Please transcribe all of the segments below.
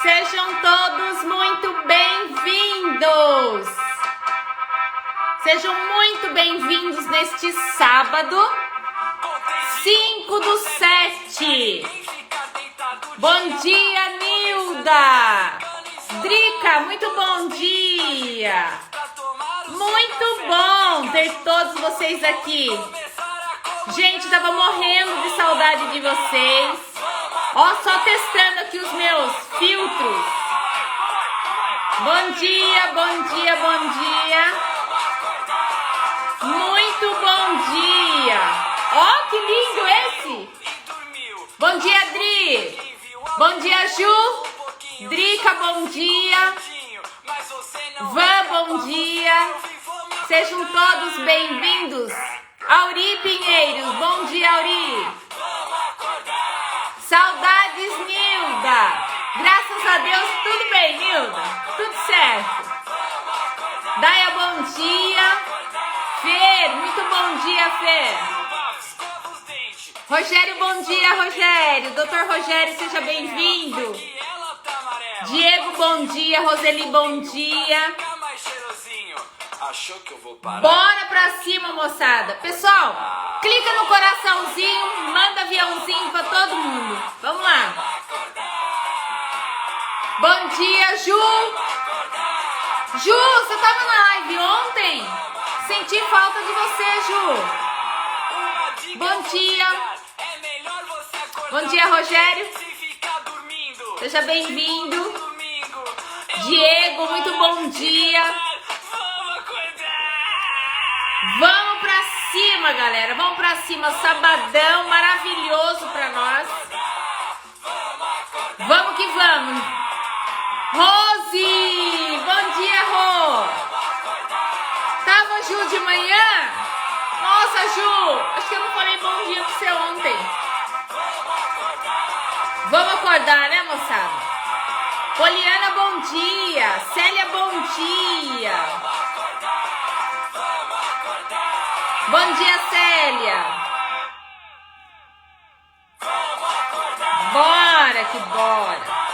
Sejam todos muito bem-vindos! Sejam muito bem-vindos neste sábado, 5/7. Bom dia, Nilda! Drica, muito bom dia! Muito bom ter todos vocês aqui. Gente, tava morrendo de saudade de vocês. Ó, só testando aqui os meus filtros. Bom dia, bom dia, bom dia. Muito bom dia. Ó, que lindo esse. Bom dia, Dri. Bom dia, Ju. Drica, bom dia. Van, bom dia. Sejam todos bem-vindos. Auri Pinheiros, bom dia, Auri. Saudades, Nilda. Graças a Deus, tudo bem, Nilda? Tudo certo. Daia, bom dia. Fer, muito bom dia, Fer. Rogério, bom dia, Rogério. Doutor Rogério, seja bem-vindo. Diego, bom dia. Roseli, bom dia. Bora pra cima, moçada. Pessoal, clica no coraçãozinho, manda aviãozinho pra todo mundo. Vamos lá. Bom dia, Ju. Ju, você tava na live ontem? Senti falta de você, Ju. Bom dia. Bom dia, Rogério. Seja bem-vindo. Diego, muito bom dia. Vamos pra cima, galera. Vamos pra cima. Sabadão maravilhoso pra nós. Vamos que vamos. Rose! Bom dia, Rô! Tava Ju de manhã? Nossa, Ju! Acho que eu não falei bom dia pra você ontem. Vamos acordar, né, moçada? Poliana, bom dia. Célia, bom dia. Bom dia, Célia. Bora que bora.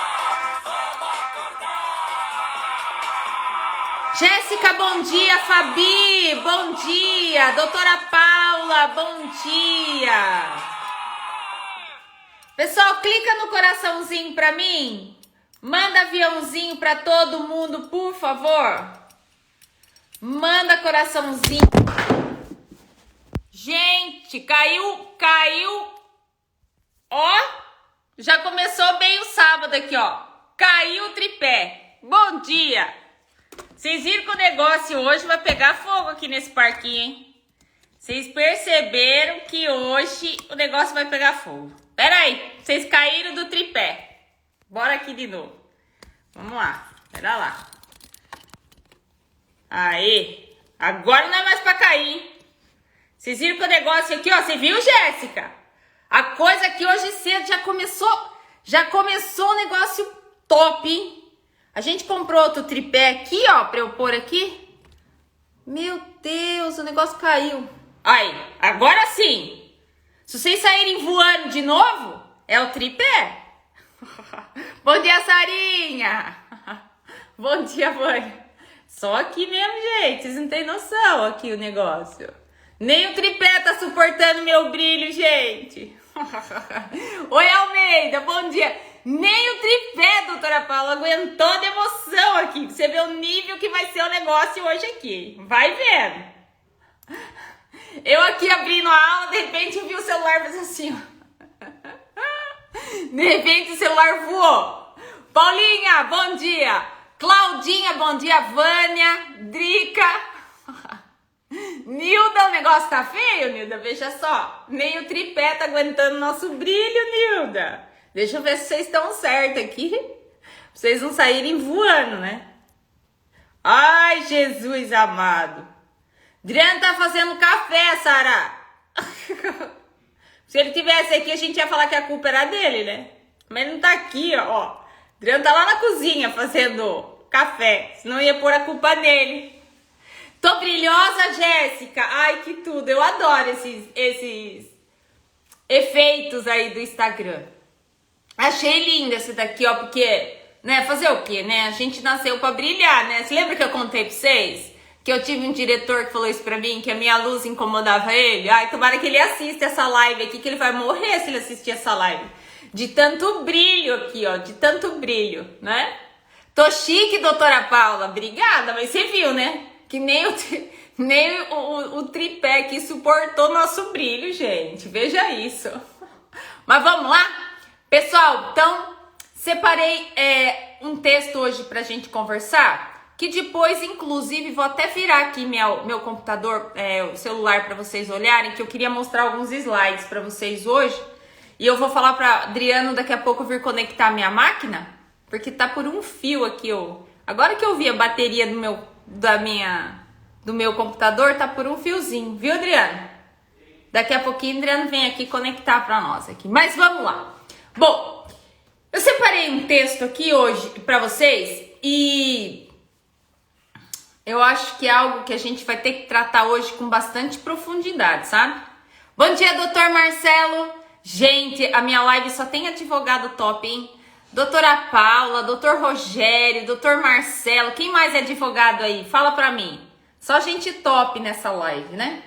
Jéssica, bom dia. Fabi, bom dia. Doutora Paula, bom dia. Pessoal, clica no coraçãozinho pra mim. Manda aviãozinho pra todo mundo, por favor. Manda coraçãozinho. Gente, caiu. Ó, já começou bem o sábado aqui, ó. Caiu o tripé. Bom dia. Vocês viram que o negócio hoje vai pegar fogo aqui nesse parquinho, hein? Vocês perceberam que hoje o negócio vai pegar fogo. Pera aí, vocês caíram do tripé. Bora aqui de novo. Vamos lá, pera lá. Aê, agora não é mais pra cair, hein? Vocês viram que o negócio aqui, ó, você viu, Jéssica? A coisa aqui hoje cedo já começou o negócio top, hein? A gente comprou outro tripé aqui, ó, pra eu pôr aqui. Meu Deus, o negócio caiu. Aí, agora sim. Se vocês saírem voando de novo, é o tripé. Bom dia, Sarinha. Bom dia, Vânia. Só aqui mesmo, gente, vocês não têm noção aqui o negócio. Nem o tripé tá suportando meu brilho, gente. Oi, Almeida, bom dia. Nem o tripé, doutora Paula, aguentou de emoção aqui. Você vê o nível que vai ser o negócio hoje aqui. Vai vendo. Eu aqui abrindo a aula, de repente eu vi o celular fazer assim, ó. De repente o celular voou. Paulinha, bom dia. Claudinha, bom dia. Vânia, Drica. Nilda, o negócio tá feio, Nilda, veja só. Nem o tripé tá aguentando nosso brilho, Nilda. Deixa eu ver se vocês estão certos aqui. Pra vocês não saírem voando, né? Ai, Jesus amado. Adriano tá fazendo café, Sara. Se ele tivesse aqui, a gente ia falar que a culpa era dele, né? Mas ele não tá aqui, ó. Adriano tá lá na cozinha fazendo café. Senão ia pôr a culpa nele. Tô brilhosa, Jéssica. Ai, que tudo. Eu adoro esses efeitos aí do Instagram. Achei lindo esse daqui, ó, porque né? Fazer o quê, né? A gente nasceu pra brilhar, né? Você lembra que eu contei pra vocês? Que eu tive um diretor que falou isso pra mim, que a minha luz incomodava ele. Ai, tomara que ele assista essa live aqui, que ele vai morrer se ele assistir essa live. De tanto brilho aqui, ó, de tanto brilho, né? Tô chique, doutora Paula, obrigada, mas você viu, né? Que nem o tripé que suportou nosso brilho, gente. Veja isso. Mas vamos lá? Pessoal, então, separei um texto hoje pra gente conversar, que depois, inclusive, vou até virar aqui meu computador, o celular pra vocês olharem, que eu queria mostrar alguns slides pra vocês hoje. E eu vou falar pra Adriano daqui a pouco vir conectar a minha máquina, porque tá por um fio aqui, ó. Agora que eu vi a bateria do meu computador, tá por um fiozinho, viu, Adriano? Daqui a pouquinho o Adriano vem aqui conectar pra nós aqui. Mas vamos lá. Bom, eu separei um texto aqui hoje pra vocês e eu acho que é algo que a gente vai ter que tratar hoje com bastante profundidade, sabe? Bom dia, doutor Marcelo. Gente, a minha live só tem advogado top, hein? Doutora Paula, doutor Rogério, doutor Marcelo, quem mais é advogado aí? Fala pra mim. Só gente top nessa live, né?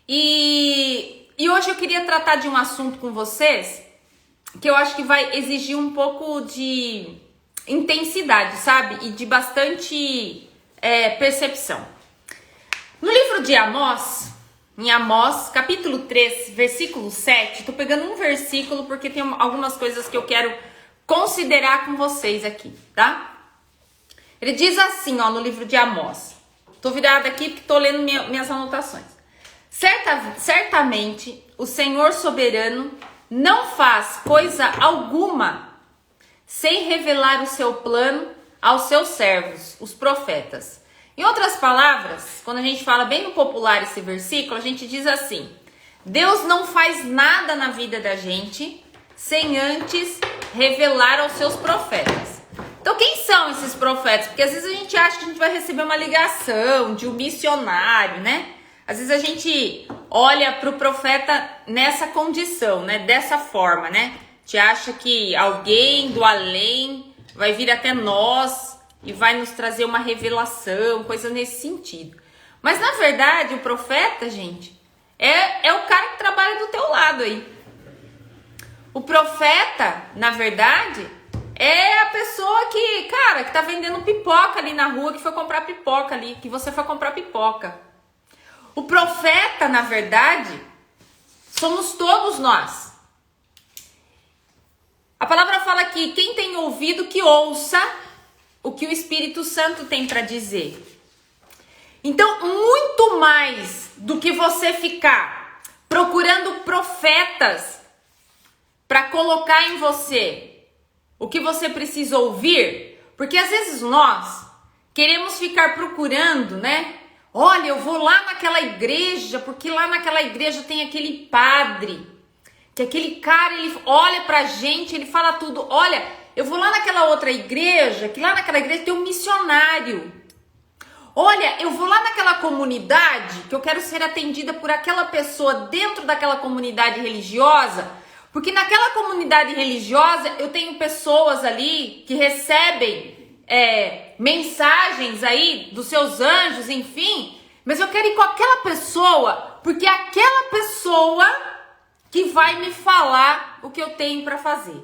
E hoje eu queria tratar de um assunto com vocês que eu acho que vai exigir um pouco de intensidade, sabe? E de bastante percepção. No livro de Amós, em Amós, capítulo 3, versículo 7, tô pegando um versículo porque tem algumas coisas que eu quero considerar com vocês aqui, tá? Ele diz assim, ó, no livro de Amós. Tô virada aqui porque tô lendo minhas anotações. Certamente, o Senhor soberano não faz coisa alguma sem revelar o seu plano aos seus servos, os profetas. Em outras palavras, quando a gente fala bem no popular esse versículo, a gente diz assim: Deus não faz nada na vida da gente sem antes revelar aos seus profetas. Então, quem são esses profetas? Porque às vezes a gente acha que a gente vai receber uma ligação de um missionário, né? Às vezes a gente olha para o profeta nessa condição, né? Dessa forma, né? A gente acha que alguém do além vai vir até nós e vai nos trazer uma revelação, coisa nesse sentido. Mas na verdade, o profeta, gente, é o cara que trabalha do teu lado aí. O profeta, na verdade, é a pessoa que, cara, que tá vendendo pipoca ali na rua, que foi comprar pipoca ali, que você foi comprar pipoca. O profeta, na verdade, somos todos nós. A palavra fala que quem tem ouvido que ouça o que o Espírito Santo tem para dizer. Então, muito mais do que você ficar procurando profetas para colocar em você o que você precisa ouvir, porque às vezes nós queremos ficar procurando, né? Olha, eu vou lá naquela igreja, porque lá naquela igreja tem aquele padre, que aquele cara, ele olha pra gente, ele fala tudo. Olha, eu vou lá naquela outra igreja, que lá naquela igreja tem um missionário. Olha, eu vou lá naquela comunidade, que eu quero ser atendida por aquela pessoa dentro daquela comunidade religiosa, porque naquela comunidade religiosa eu tenho pessoas ali que recebem mensagens aí dos seus anjos, enfim, mas eu quero ir com aquela pessoa, porque é aquela pessoa que vai me falar o que eu tenho para fazer.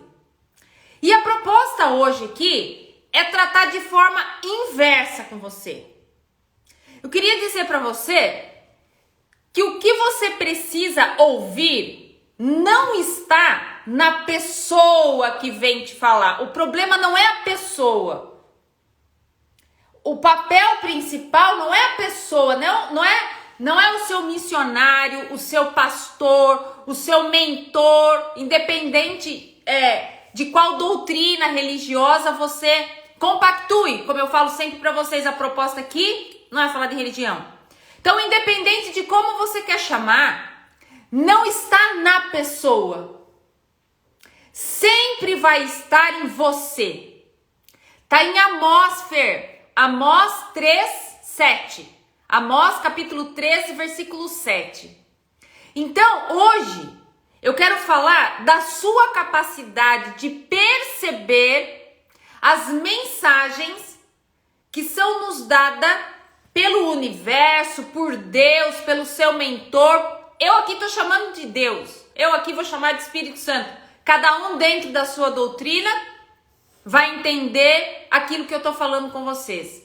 E a proposta hoje aqui é tratar de forma inversa com você. Eu queria dizer para você que o que você precisa ouvir não está na pessoa que vem te falar. O problema não é a pessoa. O papel principal não é a pessoa, não é o seu missionário, o seu pastor, o seu mentor, independente de qual doutrina religiosa você compactue. Como eu falo sempre para vocês, a proposta aqui não é falar de religião. Então, independente de como você quer chamar, não está na pessoa. Sempre vai estar em você. Tá em Amós, Fer. Amós 3, 7. Amós capítulo 13, versículo 7. Então, hoje, eu quero falar da sua capacidade de perceber as mensagens que são nos dadas pelo universo, por Deus, pelo seu mentor. Eu aqui estou chamando de Deus, eu aqui vou chamar de Espírito Santo. Cada um dentro da sua doutrina vai entender aquilo que eu estou falando com vocês.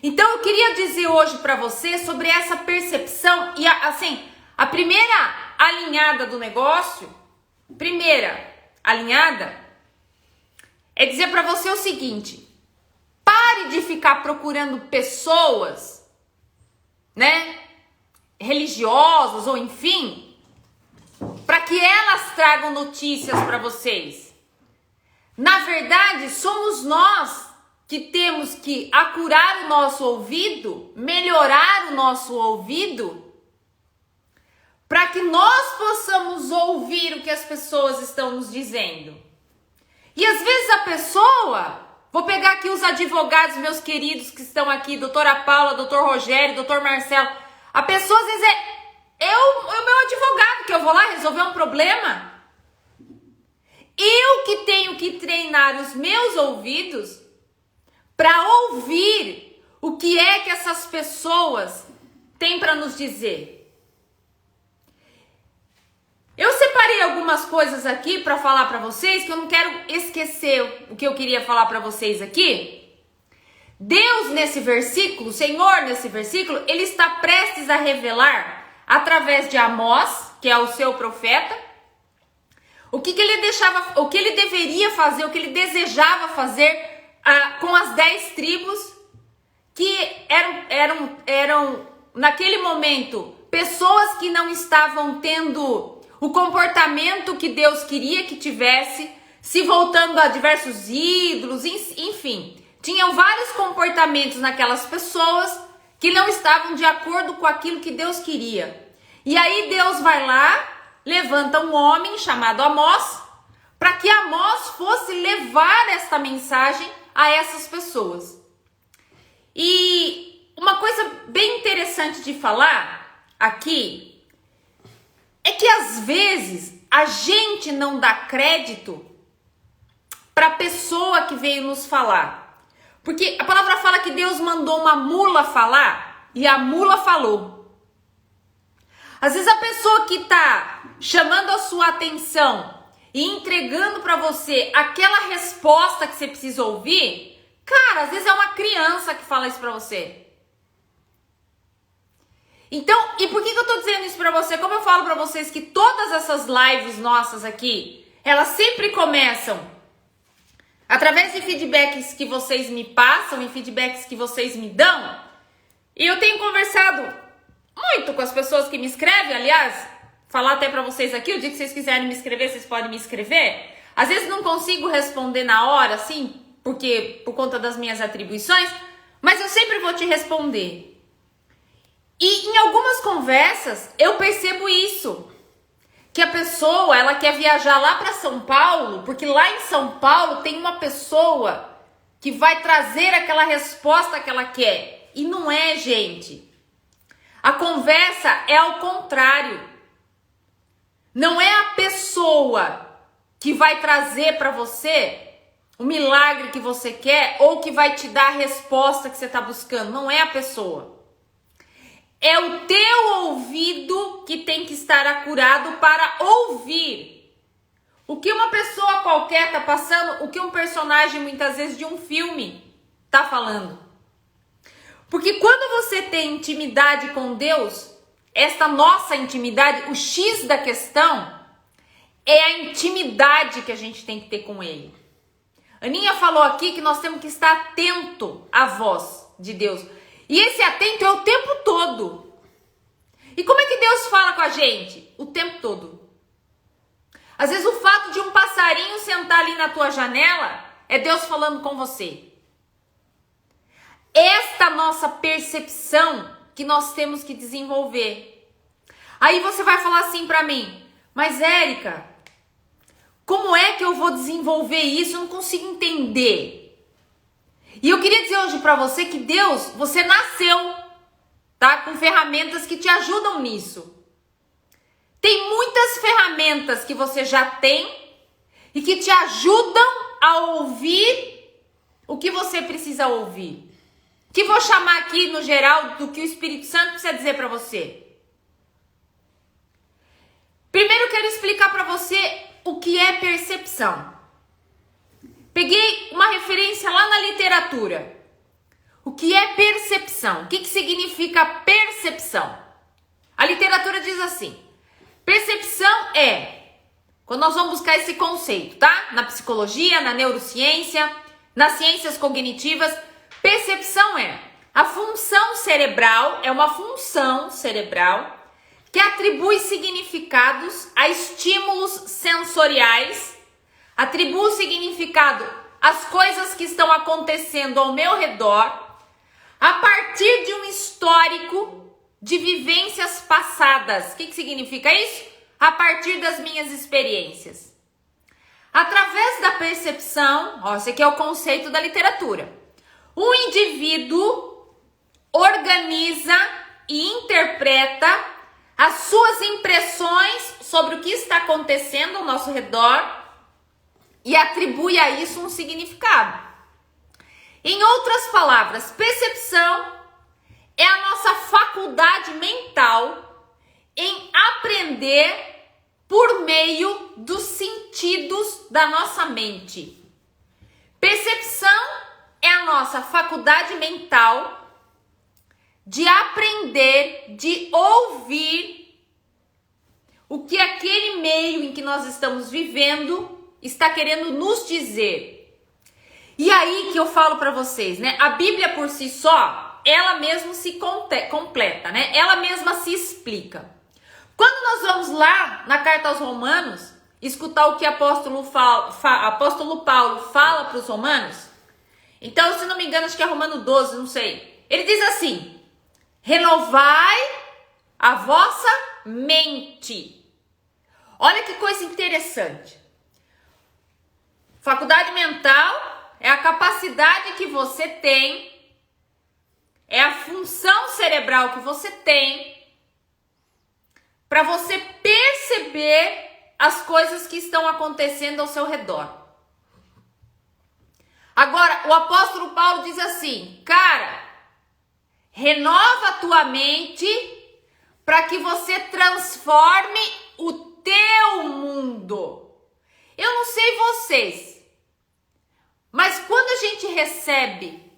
Então eu queria dizer hoje para você sobre essa percepção e assim, a primeira alinhada do negócio, é dizer para você o seguinte: pare de ficar procurando pessoas, né, religiosas ou enfim, para que elas tragam notícias para vocês. Na verdade, somos nós que temos que acurar o nosso ouvido, melhorar o nosso ouvido, para que nós possamos ouvir o que as pessoas estão nos dizendo. E às vezes a pessoa, vou pegar aqui os advogados, meus queridos que estão aqui, doutora Paula, doutor Rogério, doutor Marcelo, a pessoa às vezes é o meu advogado, que eu vou lá resolver um problema. Eu que tenho que treinar os meus ouvidos para ouvir o que é que essas pessoas têm para nos dizer. Eu separei algumas coisas aqui para falar para vocês, que eu não quero esquecer o que eu queria falar para vocês aqui. Deus nesse versículo, o Senhor nesse versículo, ele está prestes a revelar através de Amós, que é o seu profeta, o que ele deveria fazer, o que ele desejava fazer com as 10 tribos que eram naquele momento pessoas que não estavam tendo o comportamento que Deus queria que tivesse, se voltando a diversos ídolos, enfim, tinham vários comportamentos naquelas pessoas que não estavam de acordo com aquilo que Deus queria. E aí Deus vai lá, levanta um homem chamado Amós, para que Amós fosse levar esta mensagem a essas pessoas. E uma coisa bem interessante de falar aqui é que às vezes a gente não dá crédito para a pessoa que veio nos falar. Porque a palavra fala que Deus mandou uma mula falar e a mula falou. Às vezes a pessoa que está chamando a sua atenção e entregando para você aquela resposta que você precisa ouvir, cara, às vezes é uma criança que fala isso para você. Então, e por que eu tô dizendo isso pra você? Como eu falo pra vocês que todas essas lives nossas aqui, elas sempre começam através de feedbacks que vocês me passam e feedbacks que vocês me dão. E eu tenho conversado muito com as pessoas que me escrevem, aliás, falar até pra vocês aqui, o dia que vocês quiserem me escrever, vocês podem me escrever. Às vezes não consigo responder na hora, assim, porque por conta das minhas atribuições, mas eu sempre vou te responder. E em algumas conversas eu percebo isso, que a pessoa ela quer viajar lá para São Paulo, porque lá em São Paulo tem uma pessoa que vai trazer aquela resposta que ela quer. E não é, gente. A conversa é ao contrário. Não é a pessoa que vai trazer para você o milagre que você quer ou que vai te dar a resposta que você está buscando. Não é a pessoa. É o teu ouvido que tem que estar acurado para ouvir o que uma pessoa qualquer está passando, o que um personagem muitas vezes de um filme está falando. Porque quando você tem intimidade com Deus, esta nossa intimidade, o X da questão é a intimidade que a gente tem que ter com Ele. Aninha falou aqui que nós temos que estar atento à voz de Deus. E esse atento é o tempo todo. E como é que Deus fala com a gente? O tempo todo. Às vezes o fato de um passarinho sentar ali na tua janela é Deus falando com você. Esta nossa percepção que nós temos que desenvolver. Aí você vai falar assim pra mim, mas Érica, como é que eu vou desenvolver isso? Eu não consigo entender. E eu queria dizer hoje pra você que Deus, você nasceu, tá? Com ferramentas que te ajudam nisso. Tem muitas ferramentas que você já tem e que te ajudam a ouvir o que você precisa ouvir. Que vou chamar aqui, no geral, do que o Espírito Santo precisa dizer para você. Primeiro eu quero explicar para você o que é percepção. Peguei uma referência lá na literatura. O que é percepção? O que significa percepção? A literatura diz assim: percepção é, quando nós vamos buscar esse conceito, tá? Na psicologia, na neurociência, nas ciências cognitivas, percepção é a função cerebral, é uma função cerebral que atribui significados a estímulos sensoriais, atribui significado às coisas que estão acontecendo ao meu redor, a partir de um histórico de vivências passadas. O que significa isso? A partir das minhas experiências. Através da percepção, esse aqui é o conceito da literatura. O indivíduo organiza e interpreta as suas impressões sobre o que está acontecendo ao nosso redor e atribui a isso um significado. Em outras palavras, percepção é a nossa faculdade mental em aprender por meio dos sentidos da nossa mente. Percepção é a nossa faculdade mental de aprender, de ouvir o que aquele meio em que nós estamos vivendo está querendo nos dizer. E aí que eu falo para vocês, né? A Bíblia por si só, ela mesma se completa, né? Ela mesma se explica. Quando nós vamos lá na carta aos Romanos, escutar o que apóstolo Paulo fala para os romanos, então, se não me engano, acho que é Romano 12, não sei. Ele diz assim: renovai a vossa mente. Olha que coisa interessante. Faculdade mental é a capacidade que você tem, é a função cerebral que você tem para você perceber as coisas que estão acontecendo ao seu redor. Agora, o apóstolo Paulo diz assim: cara, renova a tua mente para que você transforme o teu mundo. Eu não sei vocês, mas quando a gente recebe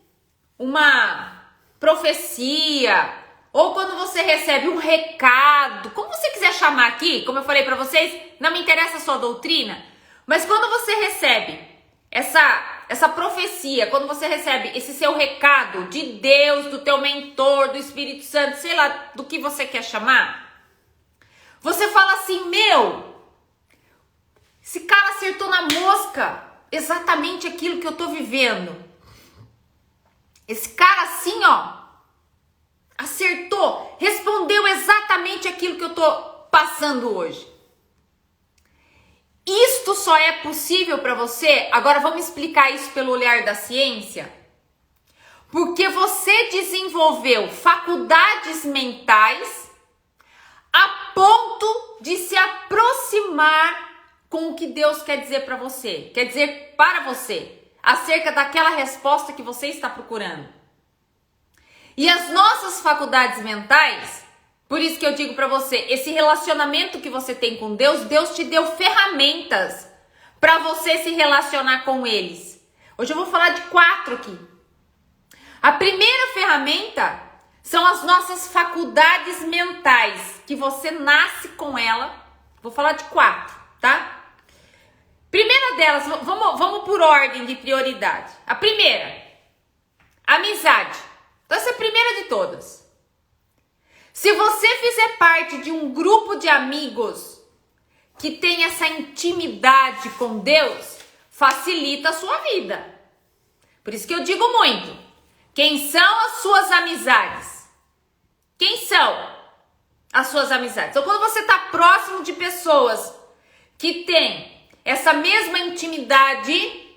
uma profecia, ou quando você recebe um recado, como você quiser chamar aqui, como eu falei para vocês, não me interessa a sua doutrina, mas quando você recebe essa profecia, quando você recebe esse seu recado de Deus, do teu mentor, do Espírito Santo, sei lá do que você quer chamar, você fala assim: meu, esse cara acertou na mosca exatamente aquilo que eu tô vivendo. Esse cara assim, ó, acertou, respondeu exatamente aquilo que eu tô passando hoje. Isto só é possível para você, agora vamos explicar isso pelo olhar da ciência, porque você desenvolveu faculdades mentais a ponto de se aproximar com o que Deus quer dizer para você, quer dizer para você, acerca daquela resposta que você está procurando. E as nossas faculdades mentais, por isso que eu digo para você, esse relacionamento que você tem com Deus, Deus te deu ferramentas para você se relacionar com eles. Hoje eu vou falar de 4 aqui. A primeira ferramenta são as nossas faculdades mentais, que você nasce com ela. Vou falar de 4, tá? Primeira delas, vamos por ordem de prioridade. A primeira, amizade. Então essa é a primeira de todas. Se você fizer parte de um grupo de amigos que tem essa intimidade com Deus, facilita a sua vida. Por isso que eu digo muito: quem são as suas amizades? Quem são as suas amizades? Então, quando você está próximo de pessoas que têm essa mesma intimidade,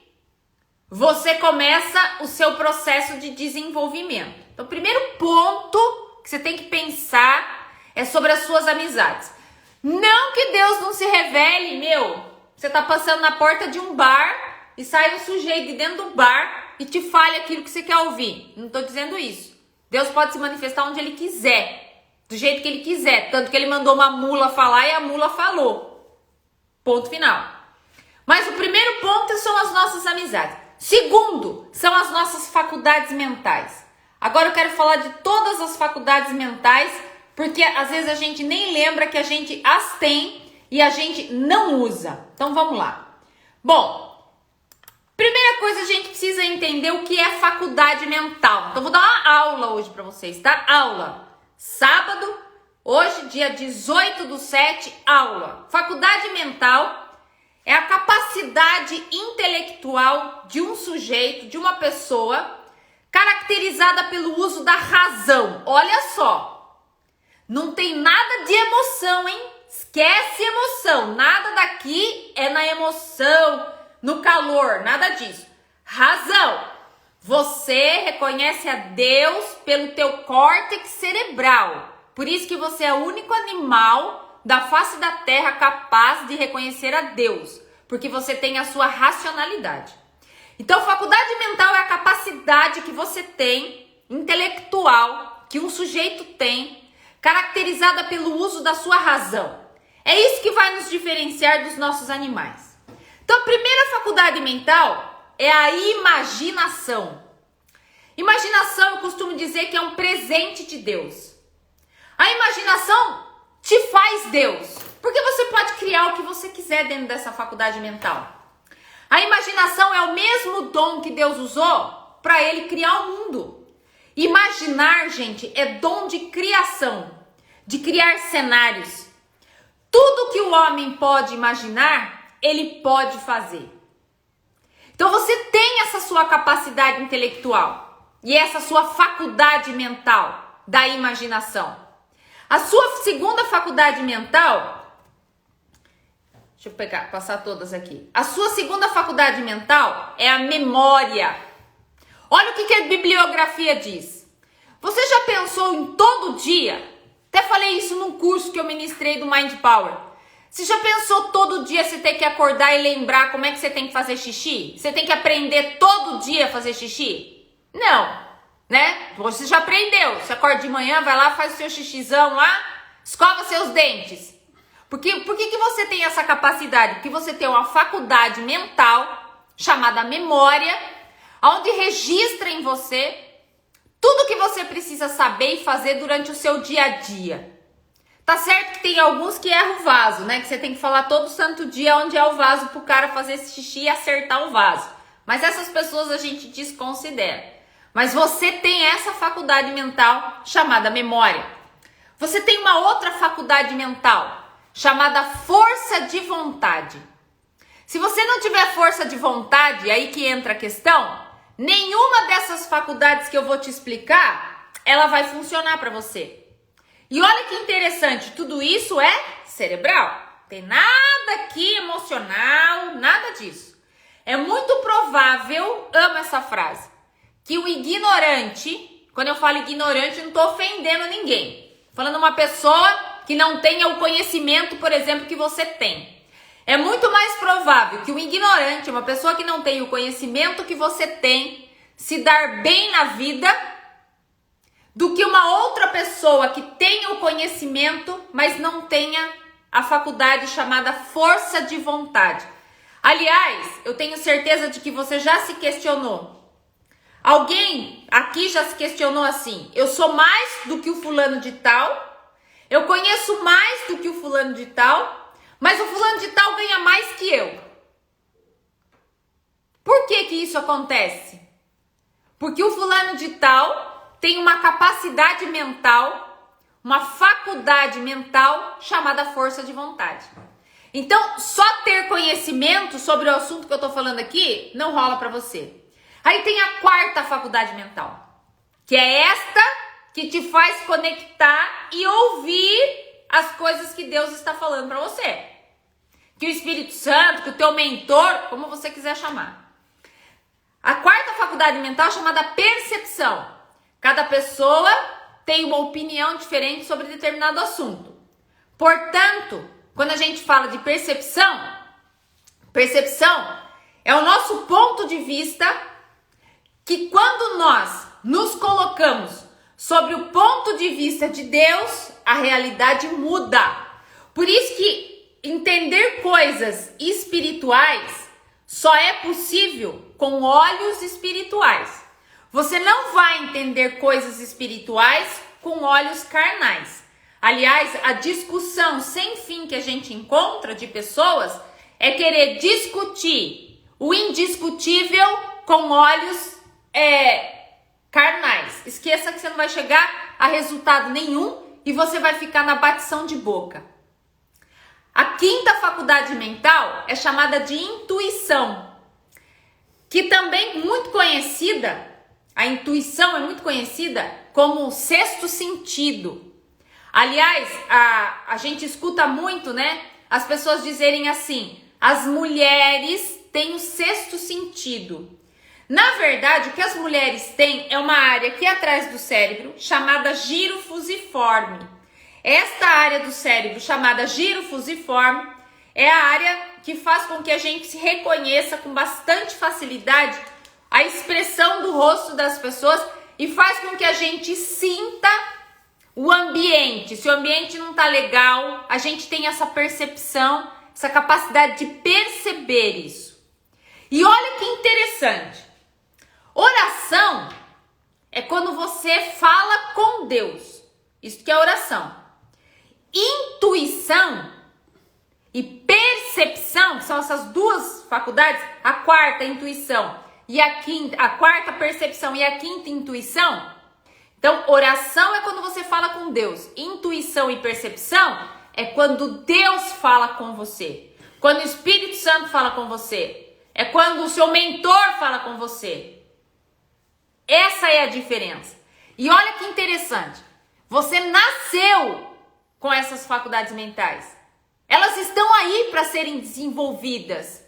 você começa o seu processo de desenvolvimento. Então, o primeiro ponto que você tem que pensar é sobre as suas amizades. Não que Deus não se revele, você tá passando na porta de um bar e sai um sujeito de dentro do bar e te fale aquilo que você quer ouvir. Não estou dizendo isso. Deus pode se manifestar onde Ele quiser, do jeito que Ele quiser. Tanto que Ele mandou uma mula falar e a mula falou. Ponto final. Mas o primeiro ponto são as nossas amizades. Segundo, são as nossas faculdades mentais. Agora eu quero falar de todas as faculdades mentais, porque às vezes a gente nem lembra que a gente as tem e a gente não usa. Então vamos lá. Bom, primeira coisa, a gente precisa entender o que é faculdade mental. Então vou dar uma aula hoje para vocês, tá? Aula. Sábado, hoje dia 18/7, aula. Faculdade mental é a capacidade intelectual de um sujeito, de uma pessoa, caracterizada pelo uso da razão. Olha só, não tem nada de emoção, hein? Esquece emoção, nada daqui é na emoção, no calor, nada disso. Razão, você reconhece a Deus pelo teu córtex cerebral. Por isso que você é o único animal da face da terra capaz de reconhecer a Deus, porque você tem a sua racionalidade. Então, faculdade mental é a capacidade que você tem, intelectual, que um sujeito tem, caracterizada pelo uso da sua razão. É isso que vai nos diferenciar dos nossos animais. Então, a primeira faculdade mental é a imaginação. Imaginação, eu costumo dizer que é um presente de Deus. A imaginação te faz Deus, porque você pode criar o que você quiser dentro dessa faculdade mental. A imaginação é o mesmo dom que Deus usou para Ele criar o mundo. Imaginar, gente, é dom de criação, de criar cenários. Tudo que o homem pode imaginar, ele pode fazer. Então você tem essa sua capacidade intelectual e essa sua faculdade mental da imaginação. A sua segunda faculdade mental, deixa eu passar todas aqui. A sua segunda faculdade mental é a memória. Olha o que a bibliografia diz. Você já pensou em todo dia? Até falei isso num curso que eu ministrei do Mind Power. Você já pensou todo dia você ter que acordar e lembrar como é que você tem que fazer xixi? Você tem que aprender todo dia a fazer xixi? Não. Né? Você já aprendeu. Você acorda de manhã, vai lá, faz o seu xixizão lá, escova seus dentes. Por que você tem essa capacidade? Porque você tem uma faculdade mental chamada memória, onde registra em você tudo que você precisa saber e fazer durante o seu dia a dia. Tá certo que tem alguns que erram o vaso, né? Que você tem que falar todo santo dia onde é o vaso pro cara fazer esse xixi e acertar o vaso. Mas essas pessoas a gente desconsidera. Mas você tem essa faculdade mental chamada memória. Você tem uma outra faculdade mental chamada força de vontade. Se você não tiver força de vontade, aí que entra a questão, nenhuma dessas faculdades que eu vou te explicar, ela vai funcionar para você. E olha que interessante, tudo isso é cerebral. Tem nada aqui emocional, nada disso. É muito provável, amo essa frase, que o ignorante, quando eu falo ignorante, eu não estou ofendendo ninguém. Falando uma pessoa que não tenha o conhecimento, por exemplo, que você tem. É muito mais provável que o ignorante, uma pessoa que não tem o conhecimento que você tem, se dar bem na vida, do que uma outra pessoa que tenha o conhecimento, mas não tenha a faculdade chamada força de vontade. Aliás, eu tenho certeza de que você já se questionou. Alguém aqui já se questionou assim: eu sou mais do que o fulano de tal, eu conheço mais do que o fulano de tal, mas o fulano de tal ganha mais que eu. Por que isso acontece? Porque o fulano de tal tem uma capacidade mental, uma faculdade mental chamada força de vontade. Então, só ter conhecimento sobre o assunto que eu tô falando aqui não rola para você. Aí tem a quarta faculdade mental, que é esta que te faz conectar e ouvir as coisas que Deus está falando para você. Que o Espírito Santo, que o teu mentor, como você quiser chamar. A quarta faculdade mental é chamada percepção. Cada pessoa tem uma opinião diferente sobre determinado assunto. Portanto, quando a gente fala de percepção é o nosso ponto de vista que quando nós nos colocamos sobre o ponto de vista de Deus, a realidade muda. Por isso que entender coisas espirituais só é possível com olhos espirituais. Você não vai entender coisas espirituais com olhos carnais. Aliás, a discussão sem fim que a gente encontra de pessoas é querer discutir o indiscutível com olhos carnais. Esqueça que você não vai chegar a resultado nenhum e você vai ficar na batição de boca. A quinta faculdade mental é chamada de intuição, que também muito conhecida, a intuição é muito conhecida como o sexto sentido. Aliás, a gente escuta muito, né, as pessoas dizerem assim, as mulheres têm o sexto sentido. Na verdade, o que as mulheres têm é uma área aqui atrás do cérebro chamada giro fusiforme. Esta área do cérebro chamada giro fusiforme é a área que faz com que a gente se reconheça com bastante facilidade a expressão do rosto das pessoas e faz com que a gente sinta o ambiente. Se o ambiente não tá legal, a gente tem essa percepção, essa capacidade de perceber isso. E olha que interessante. Oração é quando você fala com Deus. Isso que é oração. Intuição e percepção, que são essas duas faculdades, a quarta intuição e a quinta, a quarta percepção e a quinta intuição. Então, oração é quando você fala com Deus. Intuição e percepção é quando Deus fala com você. Quando o Espírito Santo fala com você. É quando o seu mentor fala com você. Essa é a diferença. E olha que interessante. Você nasceu com essas faculdades mentais. Elas estão aí para serem desenvolvidas.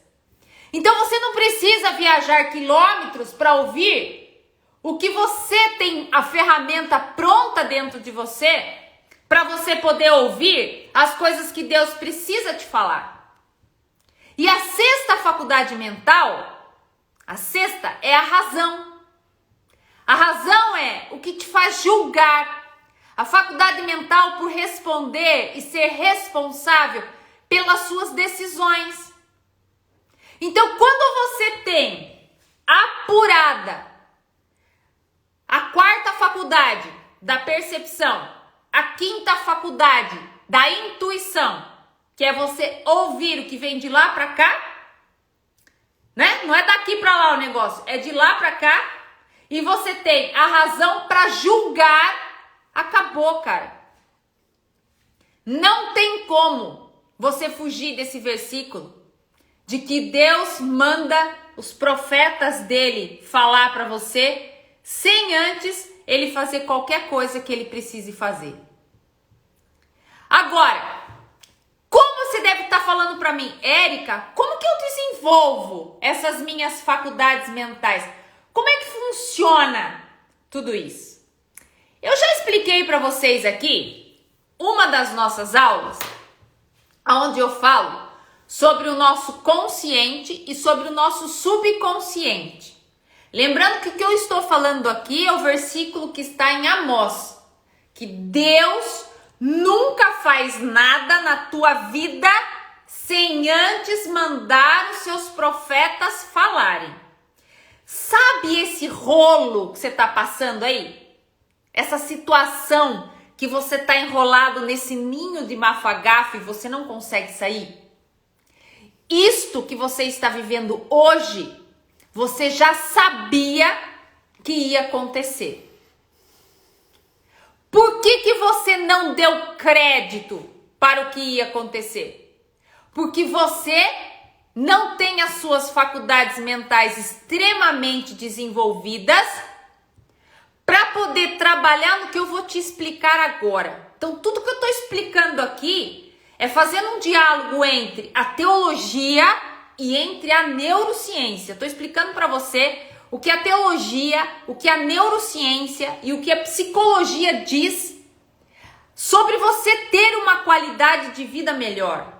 Então você não precisa viajar quilômetros para ouvir o que você tem a ferramenta pronta dentro de você para você poder ouvir as coisas que Deus precisa te falar. E a sexta faculdade mental, a sexta é a razão. A razão é o que te faz julgar. A faculdade mental por responder e ser responsável pelas suas decisões. Então, quando você tem apurada a quarta faculdade da percepção, a quinta faculdade da intuição, que é você ouvir o que vem de lá para cá, né? Não é daqui para lá o negócio, é de lá para cá, e você tem a razão para julgar. Acabou, cara. Não tem como você fugir desse versículo de que Deus manda os profetas dele falar para você sem antes ele fazer qualquer coisa que ele precise fazer. Agora, como você deve estar falando para mim, Érica, como que eu desenvolvo essas minhas faculdades mentais? Como é que funciona tudo isso? Eu já expliquei para vocês aqui uma das nossas aulas, onde eu falo sobre o nosso consciente e sobre o nosso subconsciente. Lembrando que o que eu estou falando aqui é o versículo que está em Amós, que Deus nunca faz nada na tua vida sem antes mandar os seus profetas falarem. Sabe esse rolo que você está passando aí? Essa situação que você está enrolado nesse ninho de mafagafo e você não consegue sair? Isto que você está vivendo hoje, você já sabia que ia acontecer. Por que você não deu crédito para o que ia acontecer? Porque você não tem as suas faculdades mentais extremamente desenvolvidas para poder trabalhar no que eu vou te explicar agora. Então, tudo que eu estou explicando aqui é fazendo um diálogo entre a teologia e entre a neurociência. Estou explicando para você o que a teologia, o que a neurociência e o que a psicologia diz sobre você ter uma qualidade de vida melhor.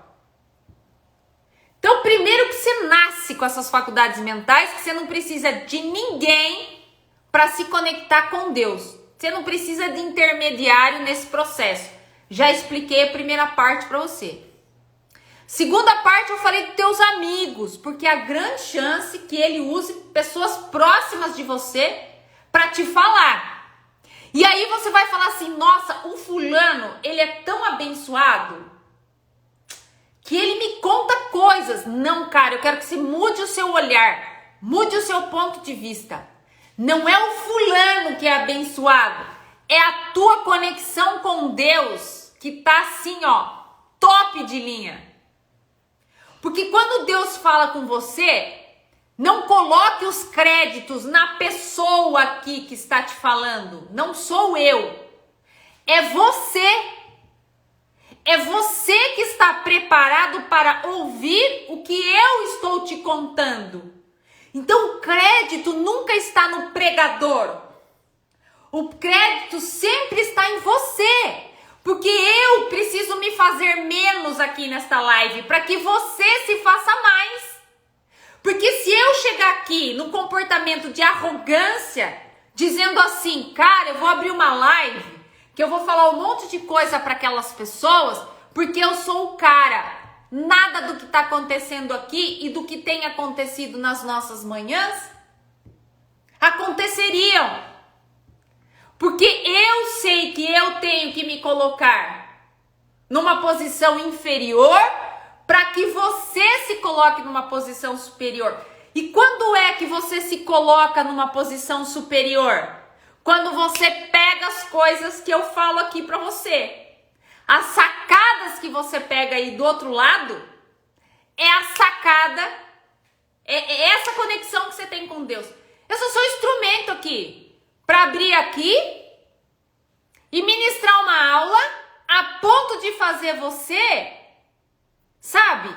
Então, primeiro que você nasce com essas faculdades mentais, que você não precisa de ninguém para se conectar com Deus. Você não precisa de intermediário nesse processo. Já expliquei a primeira parte para você. Segunda parte eu falei dos teus amigos, porque há grande chance que ele use pessoas próximas de você para te falar. E aí você vai falar assim, nossa, o fulano, ele é tão abençoado que ele me conta coisas. Não, cara, eu quero que você mude o seu olhar, mude o seu ponto de vista. Não é o fulano que é abençoado, é a tua conexão com Deus que tá assim, ó, top de linha. Porque quando Deus fala com você, não coloque os créditos na pessoa aqui que está te falando. Não sou eu. É você. É você que está preparado para ouvir o que eu estou te contando. Então o crédito nunca está no pregador. O crédito sempre está em você. Porque eu preciso me fazer menos aqui nesta live para que você se faça mais. Porque se eu chegar aqui num comportamento de arrogância, dizendo assim, cara, eu vou abrir uma live, que eu vou falar um monte de coisa para aquelas pessoas, porque eu sou o cara. Nada do que está acontecendo aqui e do que tem acontecido nas nossas manhãs aconteceriam. Porque eu sei que eu tenho que me colocar numa posição inferior para que você se coloque numa posição superior. E quando é que você se coloca numa posição superior? Quando você pega as coisas que eu falo aqui para você. As sacadas que você pega aí do outro lado é a sacada, é essa conexão que você tem com Deus. Eu só sou instrumento aqui. Para abrir aqui e ministrar uma aula a ponto de fazer você, sabe,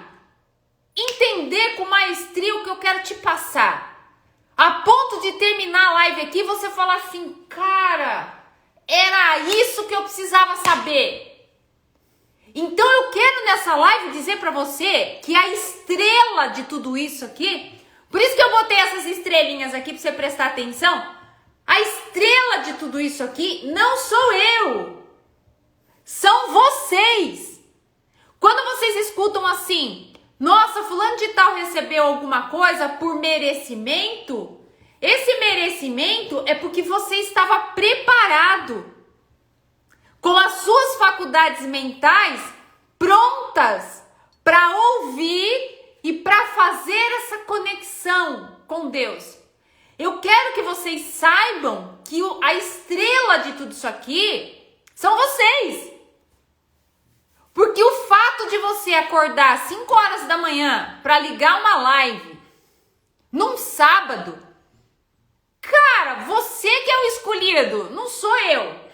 entender com maestria o que eu quero te passar. A ponto de terminar a live aqui você falar assim, cara, era isso que eu precisava saber. Então eu quero nessa live dizer para você que a estrela de tudo isso aqui, por isso que eu botei essas estrelinhas aqui para você prestar atenção. A estrela de tudo isso aqui não sou eu, são vocês. Quando vocês escutam assim, nossa, fulano de tal recebeu alguma coisa por merecimento, esse merecimento é porque você estava preparado, com as suas faculdades mentais prontas para ouvir e para fazer essa conexão com Deus. Eu quero que vocês saibam que a estrela de tudo isso aqui são vocês. Porque o fato de você acordar às 5 horas da manhã para ligar uma live num sábado, cara, você que é o escolhido, não sou eu.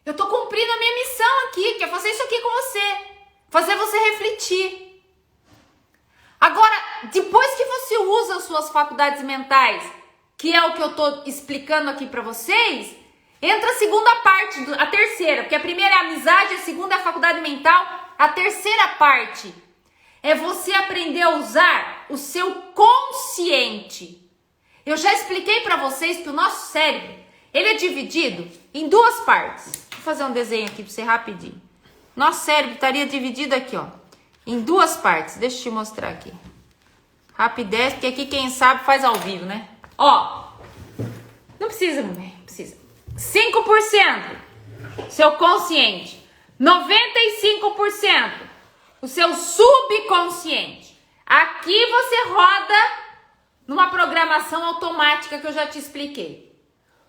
Eu tô cumprindo a minha missão aqui, que é fazer isso aqui com você. Fazer você refletir. Agora, depois que você usa as suas faculdades mentais, que é o que eu tô explicando aqui para vocês, entra a segunda parte, a terceira, porque a primeira é a amizade, a segunda é a faculdade mental, a terceira parte é você aprender a usar o seu consciente. Eu já expliquei para vocês que o nosso cérebro, ele é dividido em duas partes. Vou fazer um desenho aqui para você rapidinho. Nosso cérebro estaria dividido aqui, ó, em duas partes. Deixa eu te mostrar aqui. Rapidez, porque aqui quem sabe faz ao vivo, né? Ó, não precisa, precisa. 5% seu consciente, 95% o seu subconsciente. Aqui você roda numa programação automática que eu já te expliquei.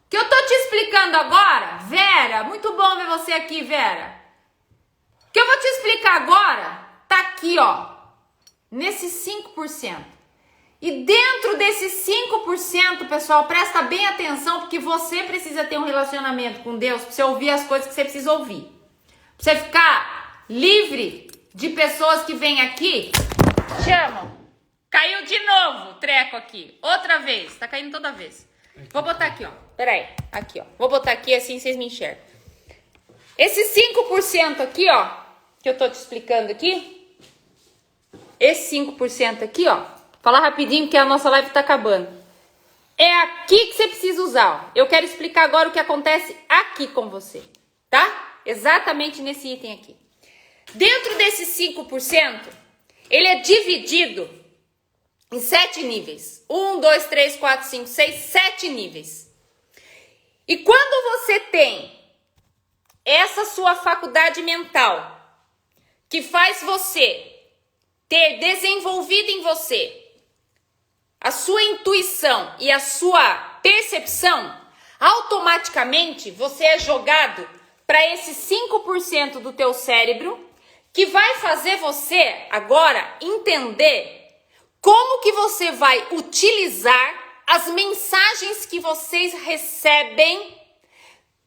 O que eu tô te explicando agora, Vera, muito bom ver você aqui, Vera. O que eu vou te explicar agora tá aqui, ó, nesses 5%. E dentro desses 5%, pessoal, presta bem atenção, porque você precisa ter um relacionamento com Deus para você ouvir as coisas que você precisa ouvir. Pra você ficar livre de pessoas que vêm aqui, chamam. Caiu de novo o treco aqui. Outra vez. Tá caindo toda vez. Vou botar aqui, ó. Peraí. Aqui, ó. Vou botar aqui assim vocês me enxergam. Esses 5% aqui, ó, que eu tô te explicando aqui, esse 5% aqui, ó, falar rapidinho que a nossa live tá acabando. É aqui que você precisa usar, ó. Eu quero explicar agora o que acontece aqui com você, tá? Exatamente nesse item aqui. Dentro desses 5%, ele é dividido em 7 níveis. 1, 2, 3, 4, 5, 6, 7 níveis. E quando você tem essa sua faculdade mental, que faz você ter desenvolvido em você a sua intuição e a sua percepção, automaticamente você é jogado para esse 5% do teu cérebro, que vai fazer você agora entender como que você vai utilizar as mensagens que vocês recebem